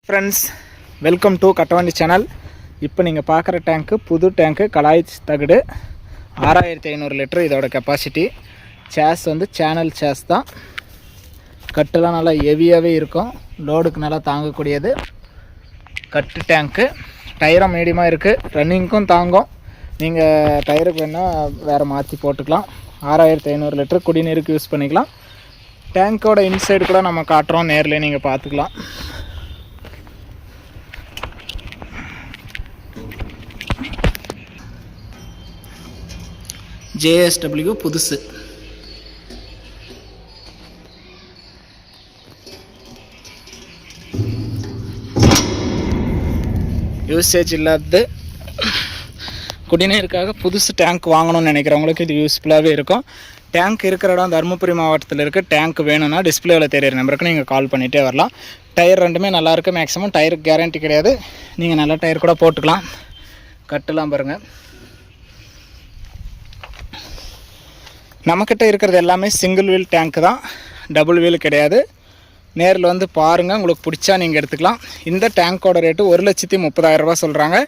Friends, welcome to Kattavandi channel. இப்போ நீங்கள் பார்க்குற டேங்க்கு புது டேங்க்கு கலாய் தகடு 6500 லிட்டர் இதோட கெப்பாசிட்டி. சேஸ் வந்து சேனல் சேஸ் தான். கட்டுலாம் நல்லா ஹெவியாகவே இருக்கும், லோடுக்கு நல்லா தாங்கக்கூடியது கட்டு டேங்க்கு. டயரும் மீடியமாக இருக்குது, ரன்னிங்க்கும் தாங்கும். நீங்கள் டயருக்கு வேணால் வேறு மாற்றி போட்டுக்கலாம். 6500 லிட்டர் குடிநீருக்கு யூஸ் பண்ணிக்கலாம். டேங்க்கோட இன்சைடு கூட நம்ம காட்டுறோம், நேரில் நீங்கள் பார்த்துக்கலாம். JSW புதுசு. யூசேஜ் இல்லாதது குடிநீருக்காக புதுசு டேங்க் வாங்கணும்னு நினைக்கிறவங்களுக்கு இது யூஸ்ஃபுல்லாகவே இருக்கும். டேங்க் இருக்கிற இடம் தருமபுரி மாவட்டத்தில் இருக்குது. டேங்க் வேணும்னா டிஸ்பிளேவில் தெரியிற நம்பருக்கு நீங்கள் கால் பண்ணிகிட்டே வரலாம். டயர் ரெண்டுமே நல்லாயிருக்கு. மேக்ஸிமம் டயருக்கு கேரண்டி கிடையாது, நீங்கள் நல்ல டயர் கூட போட்டுக்கலாம். கட்டுலாம் பாருங்கள். நம்மக்கிட்ட இருக்கிறது எல்லாமே சிங்கிள் வீல் டேங்க் தான், டபுள் வீல் கிடையாது. நேரில் வந்து பாருங்கள், உங்களுக்கு பிடிச்சா நீங்கள் எடுத்துக்கலாம். இந்த டேங்க்கோட ரேட்டு 1,30,000 ரூபா சொல்கிறாங்க.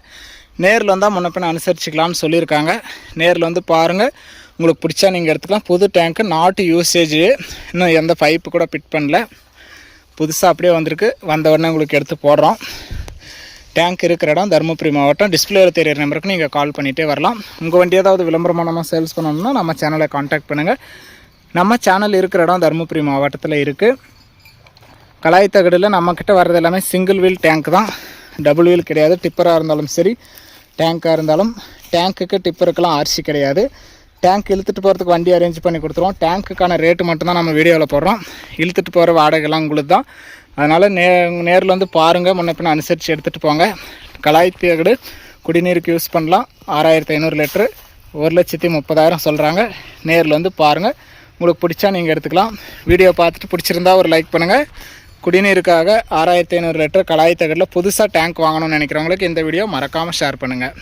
நேரில் வந்தால் முன்னப்பின அனுசரிச்சிக்கலாம்னு சொல்லியிருக்காங்க. நேரில் வந்து பாருங்கள், உங்களுக்கு பிடிச்சா நீங்கள் எடுத்துக்கலாம். புது டேங்க்கு, நாட்டு யூசேஜ், இன்னும் எந்த பைப்பு கூட ஃபிட் பண்ணல, புதுசாக அப்படியே வந்திருக்கு. வந்த உடனே உங்களுக்கு எடுத்து போடுறோம். டேங்க் இருக்கிற இடம் தருமபுரி மாவட்டம். டிஸ்பிளேவில் தெரியிற நம்பருக்கு நீங்கள் கால் பண்ணிகிட்டே வரலாம். உங்கள் வண்டி ஏதாவது விளம்பரமாக நம்ம சேல்ஸ் பண்ணணும்னா நம்ம சேனலை காண்டாக்ட் பண்ணுங்கள். நம்ம சேனல் இருக்கிற இடம் தருமபுரி மாவட்டத்தில் இருக்குது. கலாய் தகடில் நம்மக்கிட்ட வர்றது எல்லாமே சிங்கிள் வீல் டேங்க் தான், டபுள் வீல் கிடையாது. டிப்பராக இருந்தாலும் சரி, டேங்காக இருந்தாலும். டேங்க்குக்கு டிப்பருக்கெல்லாம் ஆர்சி கிடையாது. டேங்க் இழுத்துட்டு போகிறதுக்கு வண்டி அரேஞ்ச் பண்ணி கொடுத்துருவோம். டேங்க்குக்கான ரேட்டு மட்டும்தான் நம்ம வீடியோவில் போடுறோம். இழுத்துட்டு போகிற வாடகைலாம் உங்களுக்கு தான். அதனால் நேரில் வந்து பாருங்கள், முன்ன பின்ன அனுசரித்து எடுத்துகிட்டு போங்க. கலாய் தகடு குடிநீருக்கு யூஸ் பண்ணலாம். 6500 லிட்ரு 1,30,000 சொல்கிறாங்க. நேரில் வந்து பாருங்கள், உங்களுக்கு பிடிச்சா நீங்கள் எடுத்துக்கலாம். வீடியோ பார்த்துட்டு பிடிச்சிருந்தா ஒரு லைக் பண்ணுங்கள். குடிநீருக்காக 6500 லிட்டர் கலாய் தகடில் புதுசாக டேங்க் வாங்கணும்னு நினைக்கிறவங்களுக்கு இந்த வீடியோ மறக்காமல் ஷேர் பண்ணுங்கள்.